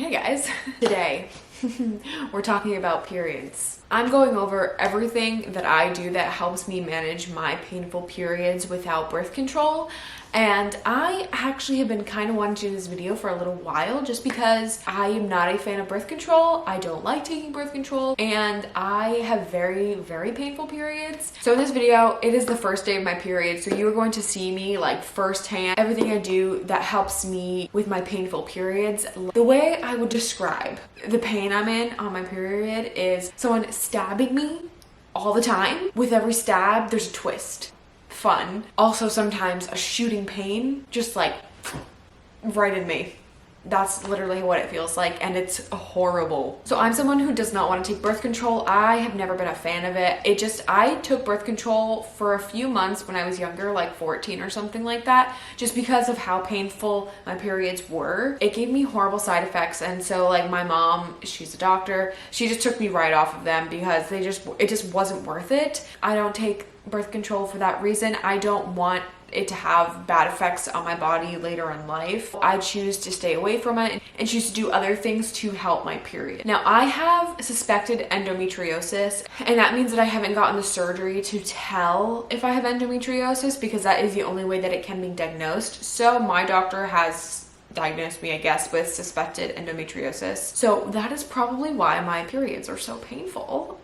Hey guys, today we're talking about periods. I'm going over everything that I do that helps me manage my painful periods without birth control. And I actually have been kind of wanting to do this video for a little while just because I am not a fan of birth control. I don't like taking birth control and I have very, very painful periods. So in this video, it is the first day of my period. So you are going to see me like firsthand, everything I do that helps me with my painful periods. The way I would describe the pain I'm in on my period is someone stabbing me all the time. With every stab, there's a twist. Fun. Also sometimes a shooting pain, just like right in me. That's literally what it feels like, and it's horrible. So I'm someone who does not want to take birth control. I have never been a fan of it. I took birth control for a few months when I was younger, like 14 or something like that, just because of how painful my periods were. It gave me horrible side effects, and so like my mom, she's a doctor, she just took me right off of them because it just wasn't worth it. I don't take birth control for that reason. I don't want it to have bad effects on my body later in life. I choose to stay away from it and choose to do other things to help my period. Now, I have suspected endometriosis, and that means that I haven't gotten the surgery to tell if I have endometriosis because that is the only way that it can be diagnosed. So my doctor has diagnosed me, I guess, with suspected endometriosis. So that is probably why my periods are so painful.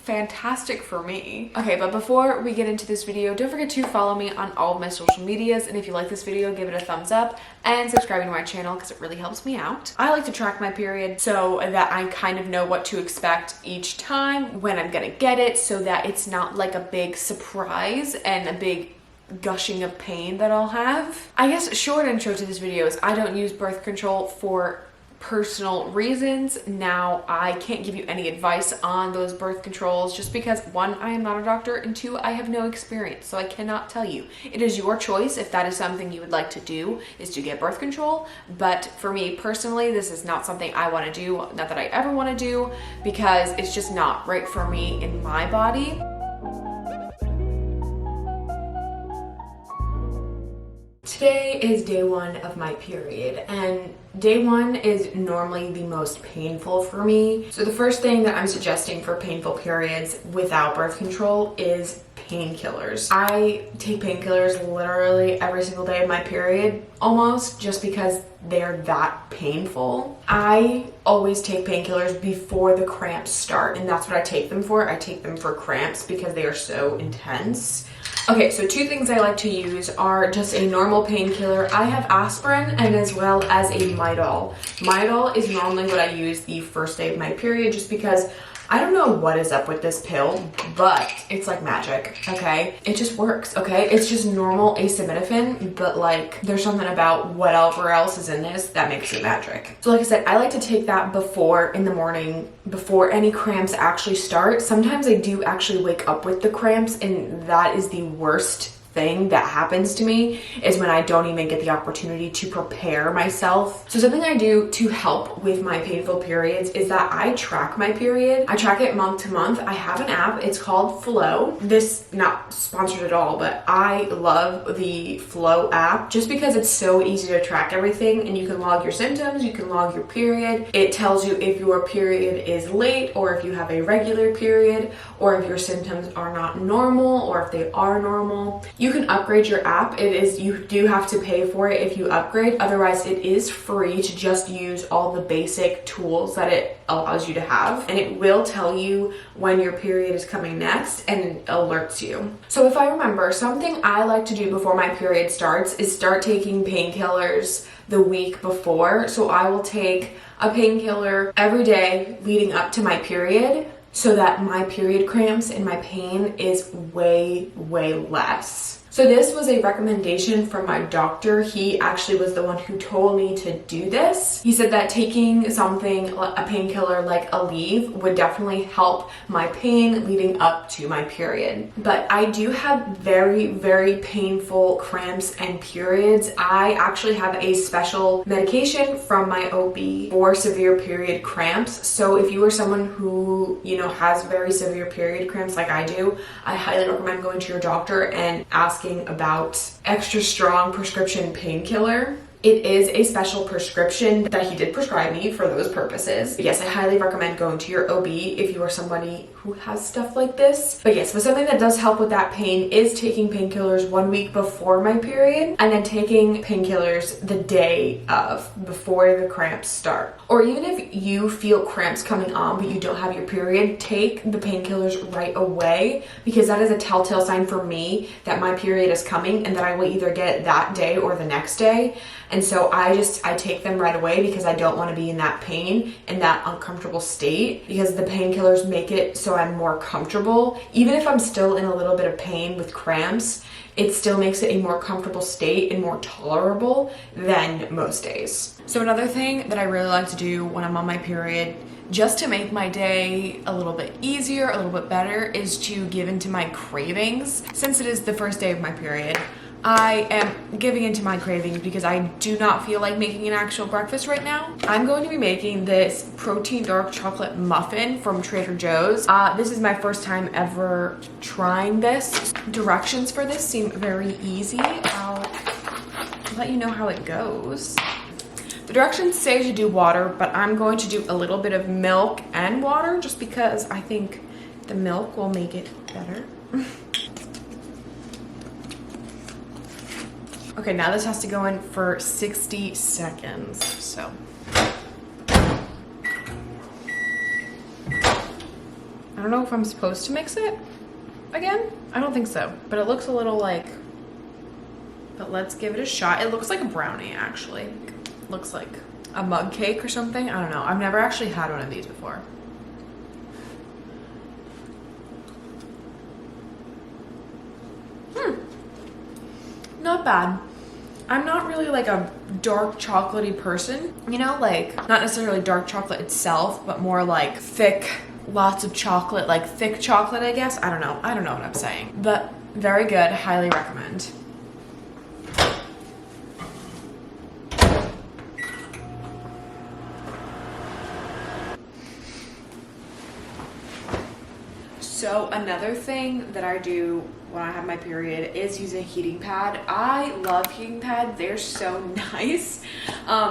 Fantastic for me. Okay, but before we get into this video, don't forget to follow me on all of my social medias, and if you like this video, give it a thumbs up and subscribe to my channel because it really helps me out. I like to track my period so that I kind of know what to expect each time, when I'm gonna get it, so that it's not like a big surprise and a big gushing of pain that I'll have. I guess short intro to this video is I don't use birth control for personal reasons. Now, I can't give you any advice on those birth controls just because one, I am not a doctor, and two, I have no experience, so I cannot tell you. It is your choice if that is something you would like to do, is to get birth control. But for me personally, this is not something I want to do, not that I ever want to do, because it's just not right for me in my body. Today is day one of my period, and day one is normally the most painful for me. So the first thing that I'm suggesting for painful periods without birth control is painkillers. I take painkillers literally every single day of my period, almost, just because they're that painful. I always take painkillers before the cramps start, and that's what I take them for. I take them for cramps because they are so intense. Okay, so two things I like to use are just a normal painkiller. I have aspirin and as well as a Midol. Midol is normally what I use the first day of my period just because I don't know what is up with this pill, but it's like magic, okay? It just works, okay? It's just normal acetaminophen, but like there's something about whatever else is in this that makes it magic. So like I said, I like to take that in the morning, before any cramps actually start. Sometimes I do actually wake up with the cramps, and that is the worst thing that happens to me, is when I don't even get the opportunity to prepare myself. So something I do to help with my painful periods is that I track my period. I track it month to month. I have an app, it's called Flow. This, not sponsored at all, but I love the Flow app just because it's so easy to track everything, and you can log your symptoms, you can log your period. It tells you if your period is late or if you have a regular period, or if your symptoms are not normal or if they are normal. You can upgrade your app. You do have to pay for it if you upgrade. Otherwise, it is free to just use all the basic tools that it allows you to have. And it will tell you when your period is coming next, and it alerts you. So if I remember, something I like to do before my period starts is start taking painkillers the week before. So I will take a painkiller every day leading up to my period, so that my period cramps and my pain is way, way less. So this was a recommendation from my doctor. He actually was the one who told me to do this. He said that taking something, a painkiller like Aleve, would definitely help my pain leading up to my period. But I do have very, very painful cramps and periods. I actually have a special medication from my OB for severe period cramps. So if you are someone who, has very severe period cramps like I do, I highly recommend going to your doctor and asking about extra strong prescription painkiller. It is a special prescription that he did prescribe me for those purposes. But yes, I highly recommend going to your OB if you are somebody who has stuff like this. But yes, but something that does help with that pain is taking painkillers 1 week before my period, and then taking painkillers the day of, before the cramps start. Or even if you feel cramps coming on but you don't have your period, take the painkillers right away, because that is a telltale sign for me that my period is coming and that I will either get it that day or the next day. And so I take them right away because I don't want to be in that pain, in that uncomfortable state, because the painkillers make it so I'm more comfortable. Even if I'm still in a little bit of pain with cramps, it still makes it a more comfortable state and more tolerable than most days. So another thing that I really like to do when I'm on my period, just to make my day a little bit easier, a little bit better, is to give into my cravings. Since it is the first day of my period, I am giving into my cravings because I do not feel like making an actual breakfast right now. I'm going to be making this protein dark chocolate muffin from Trader Joe's. This is my first time ever trying this. Directions for this seem very easy. I'll let you know how it goes. The directions say to do water, but I'm going to do a little bit of milk and water just because I think the milk will make it better. Okay, now this has to go in for 60 seconds, so. I don't know if I'm supposed to mix it again. I don't think so, but it looks a little like, but let's give it a shot. It looks like a brownie, actually. Looks like a mug cake or something. I don't know. I've never actually had one of these before. Not bad. I'm not really like a dark chocolatey person, you know, like not necessarily dark chocolate itself, but more like thick, lots of chocolate, like thick chocolate, I guess. I don't know what I'm saying, but very good. Highly recommend. So another thing that I do when I have my period is use a heating pad. I love heating pads. They're so nice.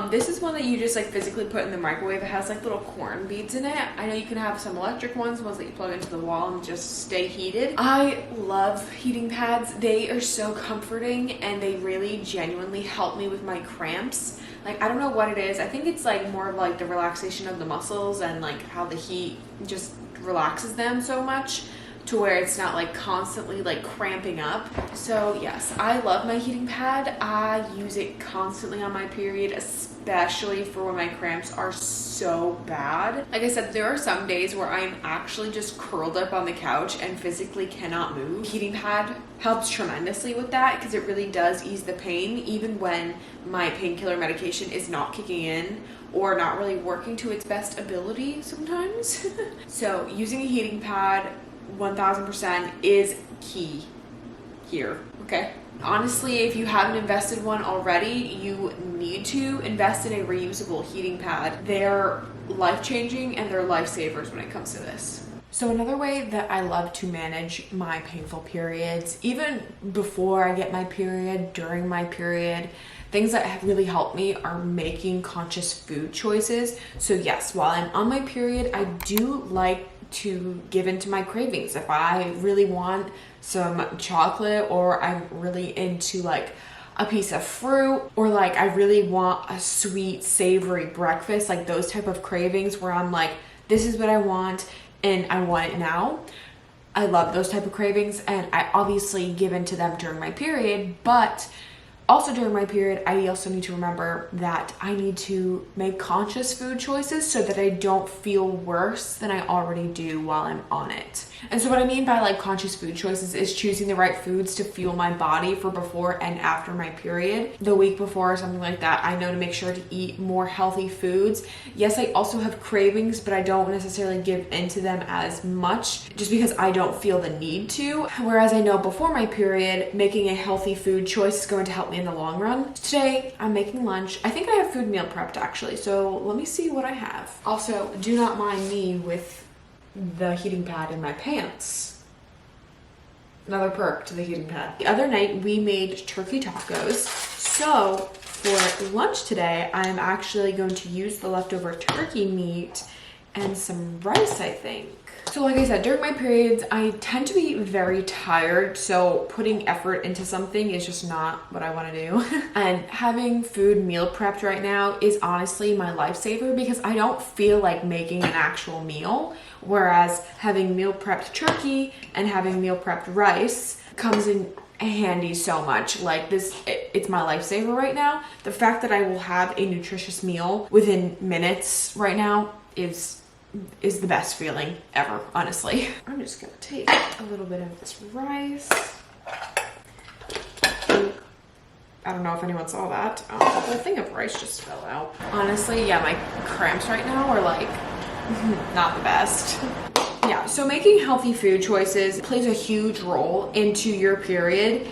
This is one that you just like physically put in the microwave. It has like little corn beads in it. I know you can have some electric ones that you plug into the wall and just stay heated. I love heating pads. They are so comforting and they really genuinely help me with my cramps. Like, I don't know what it is. I think it's like more of like the relaxation of the muscles and like how the heat just relaxes them so much to where it's not like constantly like cramping up. So yes, I love my heating pad. I use it constantly on my period, especially for when my cramps are so bad. Like I said, there are some days where I'm actually just curled up on the couch and physically cannot move. Heating pad helps tremendously with that because it really does ease the pain even when my painkiller medication is not kicking in or not really working to its best ability sometimes. So using a heating pad 1000% is key here, okay? Honestly, if you haven't invested one already, you need to invest in a reusable heating pad. They're life-changing and they're lifesavers when it comes to this. So another way that I love to manage my painful periods, even before I get my period, during my period, things that have really helped me are making conscious food choices. So yes, while I'm on my period, I do like to give into my cravings. If I really want some chocolate, or I'm really into like a piece of fruit, or like I really want a sweet savory breakfast, like those type of cravings where I'm like, this is what I want and I want it now. I love those type of cravings and I obviously give into them during my period, but also during my period, I also need to remember that I need to make conscious food choices so that I don't feel worse than I already do while I'm on it. And so what I mean by like conscious food choices is choosing the right foods to fuel my body for before and after my period. The week before or something like that, I know to make sure to eat more healthy foods. Yes, I also have cravings, but I don't necessarily give into them as much just because I don't feel the need to. Whereas I know before my period, making a healthy food choice is going to help me in the long run. Today, I'm making lunch. I think I have food meal prepped actually, so let me see what I have. Also, do not mind me with the heating pad in my pants. Another perk to the heating pad. The other night we made turkey tacos. So For lunch today, I'm actually going to use the leftover turkey meat and some rice, I think. So like I said, during my periods, I tend to be very tired, so putting effort into something is just not what I want to do. And having food meal prepped right now is honestly my lifesaver because I don't feel like making an actual meal, whereas having meal prepped turkey and having meal prepped rice comes in handy so much. Like this, it's my lifesaver right now. The fact that I will have a nutritious meal within minutes right now is the best feeling ever, honestly. I'm just gonna take a little bit of this rice. I don't know if anyone saw that. The whole thing of rice just fell out. Honestly, yeah, my cramps right now are like not the best. Yeah, so making healthy food choices plays a huge role into your period.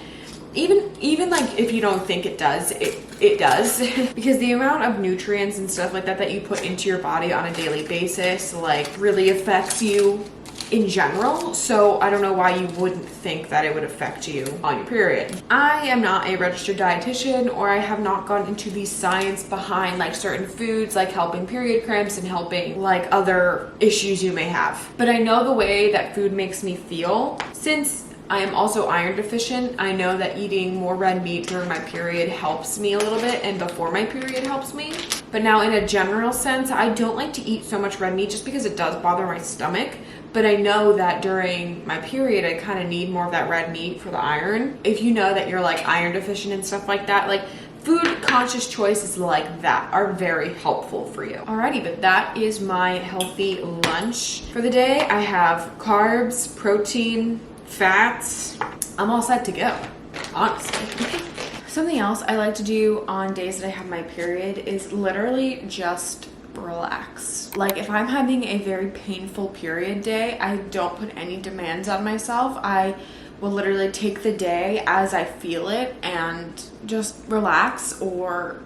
Even like if you don't think it does, it does. Because the amount of nutrients and stuff like that you put into your body on a daily basis like really affects you in general. So I don't know why you wouldn't think that it would affect you on your period. I am not a registered dietitian, or I have not gone into the science behind like certain foods like helping period cramps and helping like other issues you may have. But I know the way that food makes me feel. Since I am also iron deficient, I know that eating more red meat during my period helps me a little bit, and before my period helps me. But now in a general sense, I don't like to eat so much red meat just because it does bother my stomach. But I know that during my period, I kind of need more of that red meat for the iron. If you know that you're like iron deficient and stuff like that, like food conscious choices like that are very helpful for you. Alrighty, but that is my healthy lunch for the day. I have carbs, protein, fats. I'm all set to go, honestly. Something else I like to do on days that I have my period is literally just relax. Like if I'm having a very painful period day, I don't put any demands on myself. I will literally take the day as I feel it and just relax or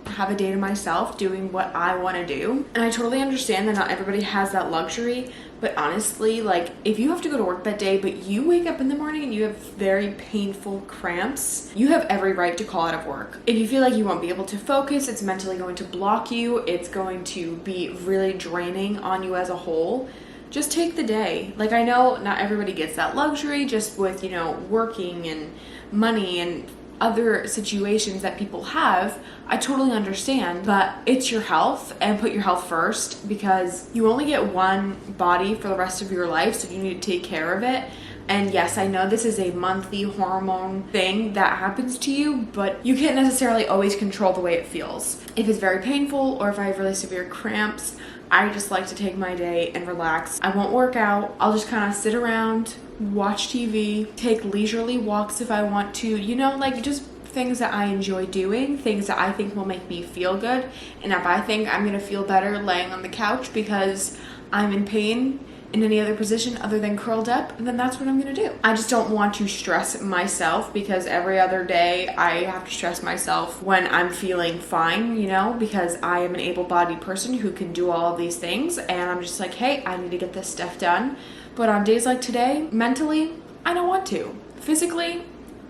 have a day to myself doing what I want to do. And I totally understand that not everybody has that luxury, but honestly, like if you have to go to work that day but you wake up in the morning and you have very painful cramps, you have every right to call out of work. If you feel like you won't be able to focus, it's mentally going to block you, it's going to be really draining on you as a whole, just take the day. Like I know not everybody gets that luxury just with, you know, working and money and other situations that people have. I totally understand, but it's your health, and put your health first because you only get one body for the rest of your life, so you need to take care of it. And yes, I know this is a monthly hormone thing that happens to you, but you can't necessarily always control the way it feels. If it's very painful or if I have really severe cramps, I just like to take my day and relax. I won't work out. I'll just kind of sit around, watch TV, take leisurely walks if I want to, you know, like just things that I enjoy doing, things that I think will make me feel good. And if I think I'm gonna feel better laying on the couch because I'm in pain in any other position other than curled up, then that's what I'm gonna do. I just don't want to stress myself because every other day I have to stress myself when I'm feeling fine, you know, because I am an able-bodied person who can do all of these things, and I'm just like, hey, I need to get this stuff done. But on days like today, mentally, I don't want to. Physically,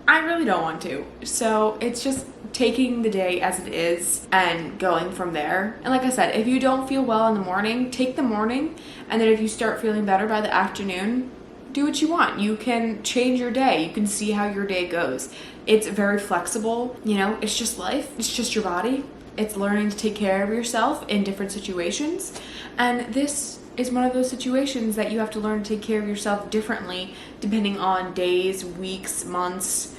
I really don't want to. So it's just taking the day as it is and going from there. And like I said, if you don't feel well in the morning, take the morning. And then if you start feeling better by the afternoon, do what you want. You can change your day. You can see how your day goes. It's very flexible. You know, it's just life. It's just your body. It's learning to take care of yourself in different situations. And this is one of those situations that you have to learn to take care of yourself differently depending on days, weeks, months,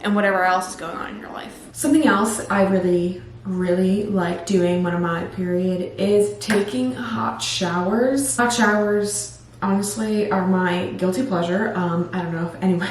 and whatever else is going on in your life. Something else I really like doing when I'm on my period is taking hot showers. Hot showers honestly are my guilty pleasure. I don't know if anyone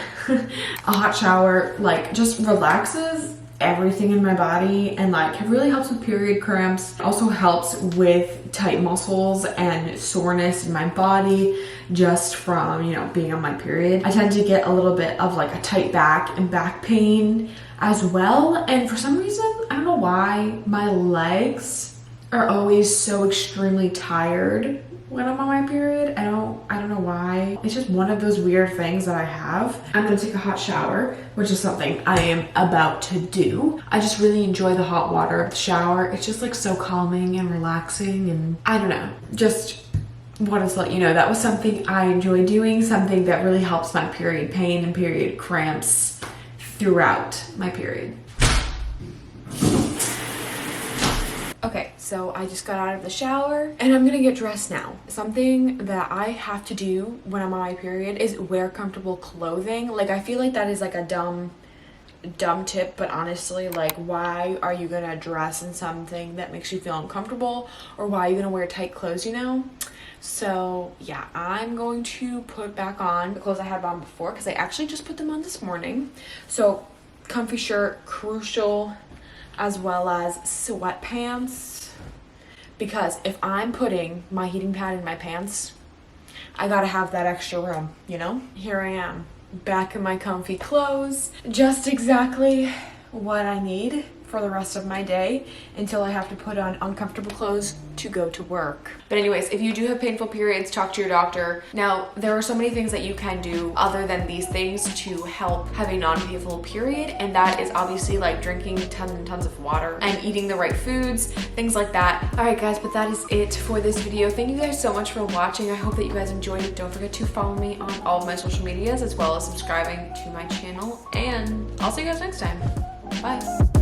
a hot shower like just relaxes everything in my body and like it really helps with period cramps. Also helps with tight muscles and soreness in my body just from, you know, being on my period. I tend to get a little bit of like a tight back and back pain as well, and for some reason I don't know why my legs are always so extremely tired when I'm on my period. I don't know why. It's just one of those weird things that I have. I'm gonna take a hot shower, which is something I am about to do. I just really enjoy the hot water of the shower. It's just like so calming and relaxing, and I don't know, just wanted to let you know that was something I enjoy doing, something that really helps my period pain and period cramps throughout my period. Okay, so I just got out of the shower and I'm gonna get dressed now. Something that I have to do when I'm on my period is wear comfortable clothing. Like, I feel like that is like a dumb tip, but honestly, like, why are you gonna dress in something that makes you feel uncomfortable, or why are you gonna wear tight clothes, you know? So yeah, I'm going to put back on the clothes I had on before, because I actually just put them on this morning. So comfy shirt, crucial, as well as sweatpants, because if I'm putting my heating pad in my pants, I gotta have that extra room, you know? Here I am, back in my comfy clothes, just exactly what I need for the rest of my day until I have to put on uncomfortable clothes to go to work. But anyways, if you do have painful periods, talk to your doctor. Now, there are so many things that you can do other than these things to help have a non-painful period, and that is obviously like drinking tons and tons of water and eating the right foods, things like that. All right guys, but that is it for this video. Thank you guys so much for watching. I hope that you guys enjoyed it. Don't forget to follow me on all of my social medias, as well as subscribing to my channel, and I'll see you guys next time. Bye.